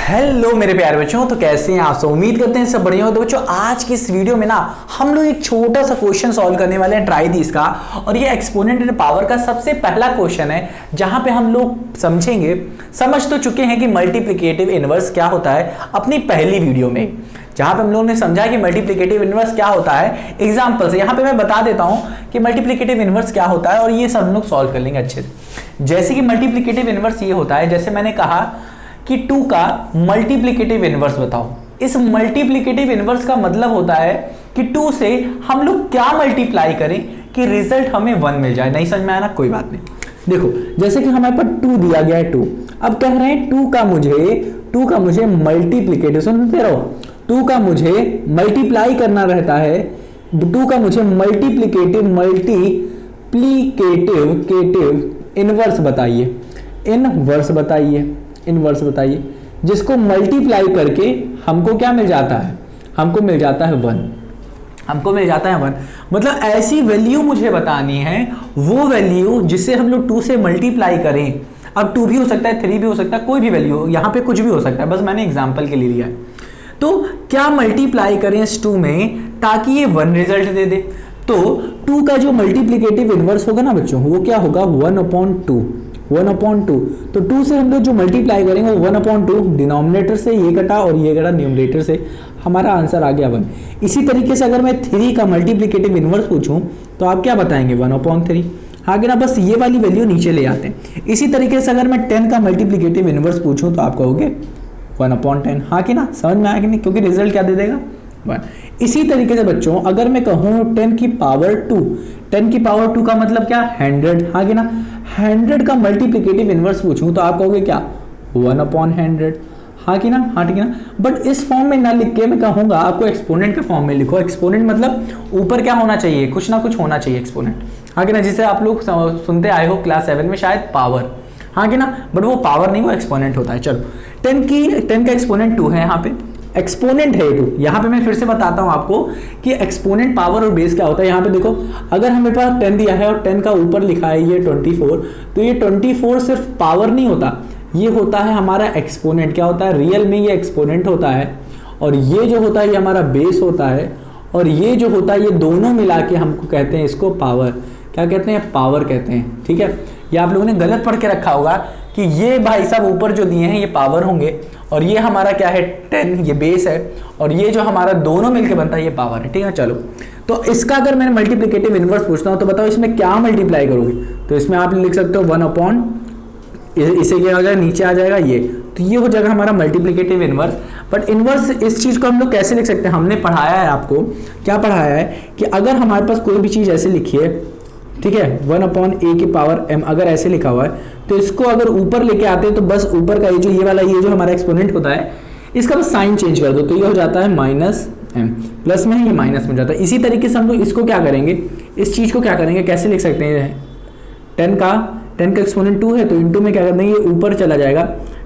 Hello मेरे प्यारे बच्चों, तो कैसे हैं आप सब। उम्मीद करते हैं सब बढ़िया हो। तो बच्चों आज की इस वीडियो में ना हम लोग एक छोटा सा क्वेश्चन सॉल्व करने वाले हैं ट्राई दिस का। और ये एक्सपोनेंट एंड पावर का सबसे पहला क्वेश्चन है जहां पे हम लोग समझेंगे, समझ तो चुके हैं कि मल्टीप्लिकेटिव इनवर्स क्या होता है अपनी पहली वीडियो में, जहां पे हम लोगों ने समझा कि मल्टीप्लिकेटिव इनवर्स क्या होता है एग्जांपल से। यहां पे मैं बता देता हूं कि मल्टीप्लिकेटिव इनवर्स क्या होता है और ये सब हम लोग सॉल्व कर लेंगे अच्छे से। जैसे कि मल्टीप्लिकेटिव इनवर्स ये होता है, जैसे मैंने कहा कि 2 का मल्टीप्लिकेटिव इनवर्स बताओ। इस मल्टीप्लिकेटिव इनवर्स का मतलब होता है कि 2 से हम लोग क्या मल्टीप्लाई करें कि रिजल्ट हमें 1 मिल जाए। नहीं समझ में आया ना, कोई बात नहीं। देखो जैसे कि हमारे पास 2 दिया गया है 2, अब कह रहे हैं 2 का मुझे मल्टीप्लिकेटिव, सुनते रहो, 2 का मुझे मल्टीप्लाई करना रहता है, 2 का मुझे मल्टीप्लिकेटिव इनवर्स बताइए, इनवर्स बताइए जिसको मल्टीप्लाई करके हमको क्या मिल जाता है, हमको मिल जाता है 1। मतलब ऐसी वैल्यू मुझे बतानी है, वो वैल्यू जिसे हम लोग 2 से मल्टीप्लाई करें। अब 2 भी हो सकता है, 3 भी हो सकता है, कोई भी वैल्यू, यहां पे कुछ भी हो सकता है, बस मैंने एग्जांपल के लिए लिया है। तो क्या मल्टीप्लाई करें इस 2 में ताकि ये 1 रिजल्ट दे दे। तो 2 का जो मल्टीप्लिकेटिव इनवर्स होगा ना बच्चों, वो क्या होगा 1/2। तो 2 से हम लोग जो मल्टीप्लाई करेंगे वो 1/2, डिनोमिनेटर से ये कटा और ये कटा न्यूमरेटर से, हमारा आंसर आ गया 1। इसी तरीके से अगर मैं 3 का मल्टीप्लिकेटिव इनवर्स पूछूं तो आप क्या बताएंगे 1/3। हाँ कि ना, बस ये वाली वैल्यू नीचे ले आते हैं। इसी तरीके से अगर मैं 10 का मल्टीप्लिकेटिव इनवर्स पूछूं तो आप कहोगे 1/10। हाँ कि ना, समझ में आया कि नहीं, क्योंकि रिजल्ट क्या दे देगा 1। इसी तरीके से बच्चों अगर मैं कहूं 10 की पावर 2 का मतलब क्या 100। हाँ कि ना, 100 का मल्टीप्लिकेटिव इनवर्स पूछूं तो आप कहोगे क्या 1/100। हाँ कि ना, हाँ ठीक है ना। बट इस फॉर्म में ना लिख के मैं कहूंगा आपको एक्सपोनेंट के फॉर्म में लिखो। एक्सपोनेंट मतलब ऊपर क्या होना चाहिए, कुछ ना कुछ होना चाहिए एक्सपोनेंट। हाँ कि ना, जिसे आप लोग सुनते आए हो क्लास 7 में शायद पावर। हाँ कि ना, बट वो पावर नहीं, वो एक्सपोनेंट होता है। चलो 10 का एक्सपोनेंट 2 है, यहाँ पे एक्सपोनेंट है 2। यहाँ पे मैं फिर से बताता हूँ आपको कि एक्सपोनेंट, पावर और बेस क्या होता है। यहाँ पे देखो, अगर हमें पास 10 दिया है और 10 का ऊपर लिखा है ये 24, तो ये 24 सिर्फ पावर नहीं होता, ये होता है हमारा एक्सपोनेंट। क्या होता है, रियल में ये एक्सपोनेंट होता है, और ये जो होता है ये हमारा बेस होता है, और ये जो होता है ये दोनों मिला के हमको कहते हैं इसको पावर। क्या कहते हैं, पावर कहते हैं। ठीक है, ये आप लोगों ने गलत पढ़ के रखा होगा कि ये भाई साहब ऊपर जो दिए हैं ये पावर होंगे, और ये हमारा क्या है 10, ये बेस है, और ये जो हमारा दोनों मिलके बनता है ये पावर है। ठीक है, चलो तो इसका अगर मैं मल्टीप्लिकेटिव इनवर्स पूछता हूं तो बताओ इसमें क्या मल्टीप्लाई करोगे। तो इसमें आप लिख सकते हो 1/, इसे क्या हो जाएगा, नीचे आ जाएगा ये, तो ये हो जाएगा हमारा मल्टीप्लिकेटिव इनवर्स। बट इनवर्स इस चीज को हम लोग कैसे लिख सकते हैं, हमने पढ़ाया है आपको, क्या पढ़ाया है कि अगर हमारे पास कोई भी चीज ऐसे लिखी है, ठीक है, 1/a की पावर m अगर ऐसे लिखा हुआ है, तो इसको अगर ऊपर लेके आते हैं तो बस ऊपर का ये जो हमारा एक्सपोनेंट होता है इसका बस साइन चेंज कर दो, तो ये हो जाता है -m, प्लस में है ये माइनस में जाता है। इसी तरीके से हम लोग इसको क्या करेंगे, इस चीज को क्या करेंगे, कैसे लिख सकते हैं, 10 का एक्सपोनेंट 2 है तो इंटू में क्या कर देंगे, ये ऊपर चला जाएगा,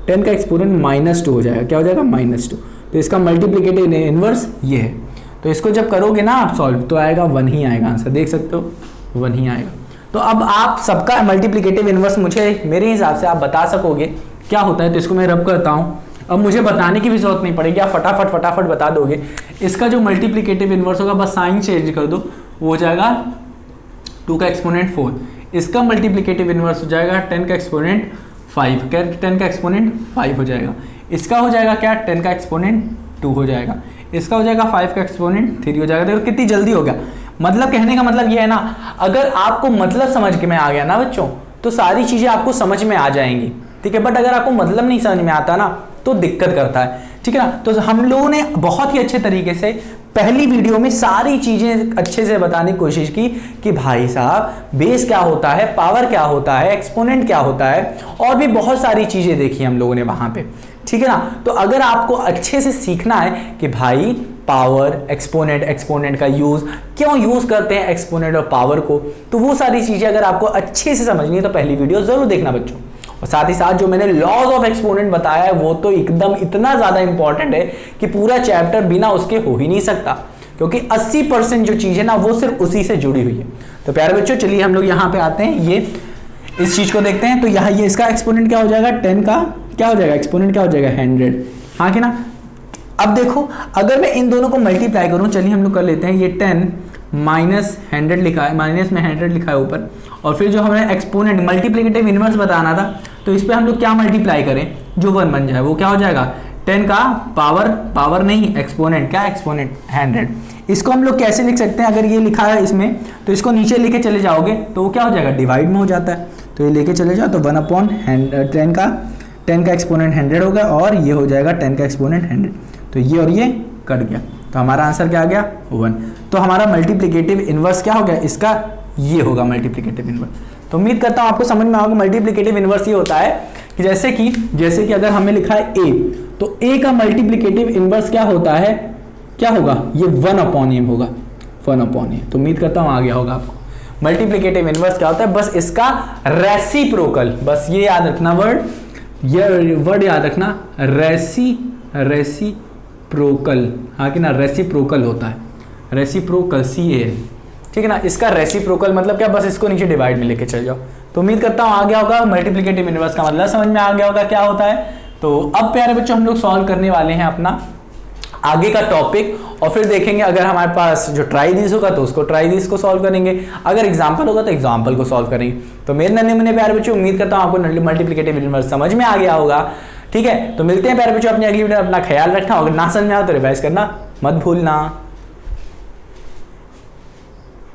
10 का एक्सपोनेंट -2 हो जाएगा। क्या हो जाएगा, -2। तो इसका मल्टीप्लिकेटिव इनवर्स ये है। तो इसको जब करोगे ना आप सॉल्व तो आएगा 1 ही आएगा आंसर, देख सकते हो 1 ही आएगा। तो अब आप सबका मल्टीप्लिकेटिव इनवर्स मुझे मेरे हिसाब से आप बता सकोगे क्या होता है। तो इसको मैं रब करता हूं, अब मुझे बताने की भी जरूरत नहीं पड़ेगी, आप फटाफट बता दोगे। इसका जो मल्टीप्लिकेटिव इनवर्स होगा बस साइन चेंज कर दो, वो हो जाएगा 2 का एक्सपोनेंट 4। इसका मल्टीप्लिकेटिव इनवर्स हो जाएगा 10 का एक्सपोनेंट 5, 10 का एक्सपोनेंट 5 हो जाएगा। इसका हो जाएगा क्या, 10 का एक्सपोनेंट 2 हो जाएगा। इसका हो जाएगा 5 का एक्सपोनेंट 3 हो जाएगा। देखो कितनी जल्दी हो गया। मतलब कहने का मतलब ये है ना, अगर आपको मतलब समझ के में आ गया ना बच्चों तो सारी चीजें आपको समझ में आ जाएंगी। ठीक है, बट अगर आपको मतलब नहीं समझ में आता ना तो दिक्कत करता है। ठीक है ना, तो हम लोगों ने बहुत ही अच्छे तरीके से पहली वीडियो में सारी चीजें अच्छे से बताने की कोशिश की कि भाई साहब बेस क्या होता है, पावर क्या होता है, एक्सपोनेंट क्या होता है, और भी बहुत सारी चीजें देखी हम लोगों ने वहां पे। ठीक है ना, तो अगर आपको अच्छे से सीखना है कि भाई पावर, एक्सपोनेंट का यूज क्यों यूज करते हैं एक्सपोनेंट और पावर को, तो वो सारी चीजें अगर आपको अच्छे से समझनी है तो पहली वीडियो जरूर देखना बच्चों। और साथ ही साथ जो मैंने लॉज ऑफ एक्सपोनेंट बताया है वो तो एकदम इतना ज्यादा इंपॉर्टेंट है कि पूरा चैप्टर बिना उसके हो ही नहीं सकता, क्योंकि 80% जो चीज है ना वो सिर्फ उसी से जुड़ी हुई है। तो प्यारे बच्चों चलिए हम लोग यहाँ पे आते हैं, ये इस चीज को देखते हैं। तो यहाँ ये इसका एक्सपोनेंट क्या हो जाएगा, 10 का क्या हो जाएगा, एक्सपोनेंट क्या हो जाएगा 100। हाँ कि ना। अब देखो अगर मैं इन दोनों को मल्टीप्लाई करूं, चलिए हम लोग कर लेते हैं, ये 10 माइनस 100 लिखा है, माइनस में 100 लिखा है ऊपर, और फिर जो हमें एक्सपोनेंट मल्टीप्लिकेटिव इनवर्स बताना था, तो इस पे हम लोग क्या मल्टीप्लाई करें जो 1 बन जाए, वो क्या हो जाएगा 10 का पावर नहीं एक्सपोनेंट, क्या एक्सपोनेंट 100। इसको हम लोग कैसे लिख सकते हैं, अगर ये लिखा है इसमें तो इसको नीचे लेके चले जाओगे तो वो क्या हो जाएगा डिवाइड में हो जाता है, तो ये लेके चले जाओ तो 10 का एक्सपोनेंट 100 होगा और ये हो जाएगा 10 का एक्सपोनेंट 100, तो ये और ये कट गया, तो हमारा आंसर क्या आ गया 1। तो हमारा मल्टीप्लिकेटिव इनवर्स क्या हो गया इसका, ये होगा मल्टीप्लिकेटिव इनवर्स। तो उम्मीद करता हूं आपको समझ में आएगा। मल्टीप्लिकेटिव इनवर्स ये होता है कि जैसे कि अगर हमें लिखा है a, तो a का मल्टीप्लिकेटिव इनवर्स क्या होता है, क्या होगा ये 1/a होगा, 1/a। तो उम्मीद करता हूं आ गया होगा आपको। मल्टीप्लिकेटिव इनवर्स क्या होता है, बस इसका रेसिप्रोकल, बस ये याद रखना वर्ड, ये वर्ड याद रखना, रेसिप्रोकल, हाँ कि ना, रेसिप्रोकल होता है, रेसिप्रोकल CAL, ठीक है ना। इसका रेसिप्रोकल मतलब क्या, बस इसको नीचे डिवाइड में लेके चल जाओ। तो उम्मीद करता हूं आ गया होगा मल्टीप्लिकेटिव इनवर्स का मतलब समझ में आ गया होगा क्या होता है। तो अब प्यारे बच्चों हम लोग सॉल्व करने वाले हैं अपना आगे का टॉपिक, और फिर देखेंगे अगर हमारे पास जो ट्राई दिस होगा तो उसको ट्राई दिस को सॉल्व करेंगे, अगर एग्जांपल होगा तो एग्जांपल को सॉल्व करेंगे। तो मेरे नन्हे मुन्ने प्यारे बच्चों उम्मीद करता हूं आपको मल्टीप्लिकेटिव इनवर्स समझ में आ गया होगा, ठीक है। तो मिलते हैं प्यारे बच्चों अपनी अगली वीडियो में, अपना ख्याल रखना, अगर ना समझ में आओ तो रिवाइज करना मत भूलना।